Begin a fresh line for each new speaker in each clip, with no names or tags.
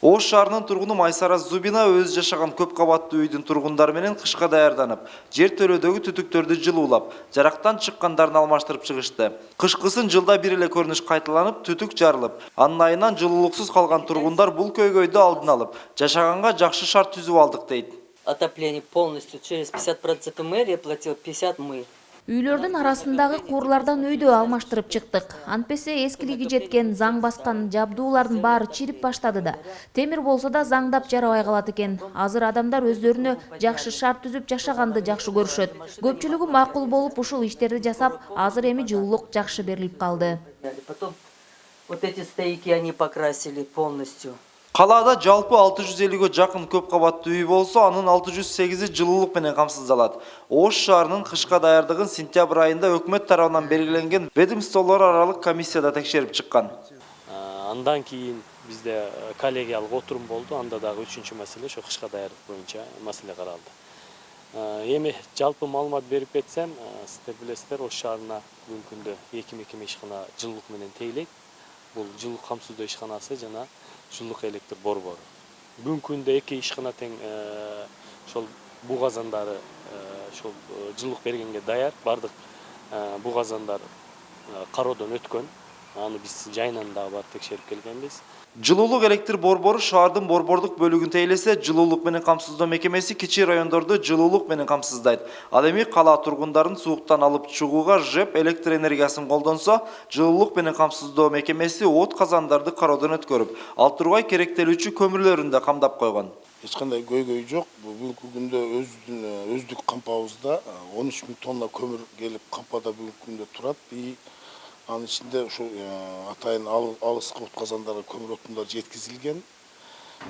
Ош шаарынын тургуну Майсара Зубина өз жашаган көп кабаттуу үйдүн тургундары менен кышка даярданып, жер төлөөдөгү түтүктөрдү жылуулап, жарактан чыккандарын алмаштырып чыгышты. Кышкысын жылда бир эле көрүнүш кайталанып, түтүк жарылып, анын айынан жылуулуксуз калган тургундар бул көйгөйдү алдын алып, жашаганга жакшы шарт түзүп алдык дейт.
Отопление полностью через 50% мэрия платила, 50 мы.
Үйлөрдүн арасындагы куурлардан өйдө алмаштырып чыктык. Антпесе эскилиги жеткен, заң баскан жабдуулардын баары чирип баштады да. Темир болсо да заңдап жарабай калат экен. Азыр адамдар өздөрүнө жакшы шарт түзүп жашаганды жакшы көрүшөт. Көпчүлүгү макул болуп ушул иштерди жасап, азыр эми жылуулук жакшы берилип калды.
Потом вот эти стояки они покрасили полностью.
Калаада жалпы 650-ге жакын көп кабаттуу үй болсо, анын 608-и жылуулук менен камсыздалат. Ош шаарынын кышка даярдыгын сентябрь айында өкмөт тарабынан белгиленген ведомстволор аралык комиссияда текшерип чыккан.
Андан кийин бизде коллегиялык отурум болду. Анда дагы үчүнчү маселе ошо кышка даярдык боюнча маселе каралды. Эми жалпы маалымат берип кетсем, сиздер билесиздер, Ош шаарына бүгүнкү күндө 2 мекеме ишкана жылуулук менен тейлейт. Бул жылуулук камсыздоо ишканасы жана жылуулук электр борбору. Бүгүнкү күндө 2 ишкана тең ошол буу казандары ошол жылуулук бергенге даяр. Бардык буу казандар кароодон өткөн. Аны биз жайынан дагы барып текшерип келгенбиз.
Жылуулук электр борбору шаардын борбордук бөлүгүн тейлесе, жылуулук менен камсыздоо мекемеси кичи райондорду жылуулук менен камсыздайт. Ал эми кала тургундарын сууктан алып чыгууга ЖЭП электр энергиясын колдонсо, жылуулук менен камсыздоо мекемеси от казандарды кароодон өткөрүп, ал тургай керектелүүчү көмүрлөрүн да камдап койгон.
Эч кандай көйгөй жок. Бүгүнкү күндө өздүк кампабызда 13 000 тонна көмүр келип кампада бүгүнкү күндө турат. Анын ичинде ушул атайын алыскы от казандарга көмүр отундар жеткизилген.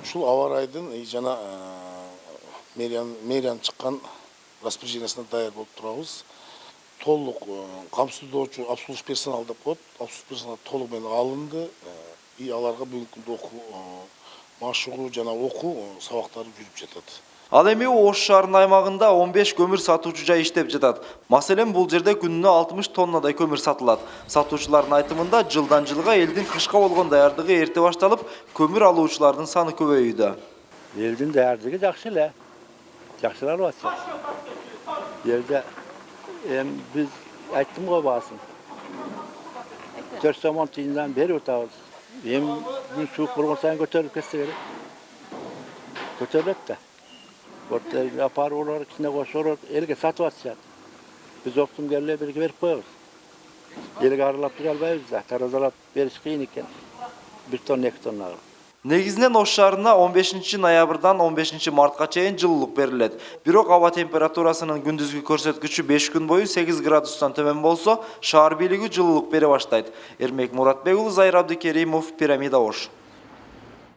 Ушул аба ырайдын жана мэрияның чыккан распоряжениясына даяр болуп турабыз. Толук камсыздоочу обслуживающий персонал деп коет. Обслуживающий персонал толук менен алынды. Аларга бүгүнкү күндө окуу машыгуу жана окуу сабактары жүрүп жатат.
Ал эми Ош шаарынын аймагында 15 көмүр сатуучу жай иштеп жатат. Маселен, бул жерде күнүнө 60 тоннадай көмүр сатылат. Сатуучулардын айтымында жылдан жылга элдин кышка болгон даярдыгы эрте башталып, көмүр алуучулардын саны көбөйүүдө.
Элдин даярдыгы жакшы эле. Жакшылап атат. Элде биз айттым го баасын. 4 сомон тыйындан берип атабыз. Эми күн суук болгон сайын көтөрүлүп кетсе керек. Көтөрүлөт да. Orta yapar olarak içine koşuyor, elge satı atacak. Biz oksum gelirle birlikte verip koyuyoruz. Elge aralap duralbayız da, tarazalap veriş kıyın iken 1 ton 2 ton ağır.
Негизинен Ош шаарына 15 ноябрдан 15 мартка чейин жылуулук берилет. Бирок аба температурасынын күндүзгү көрсөткүчү 5 күн бою 8 градустан төмөн болсо, шаар бийлиги жылуулук бере баштайт. Эрмек Муратбек уулу, Зайыр Абдыкеримов, Пирамида, Ош.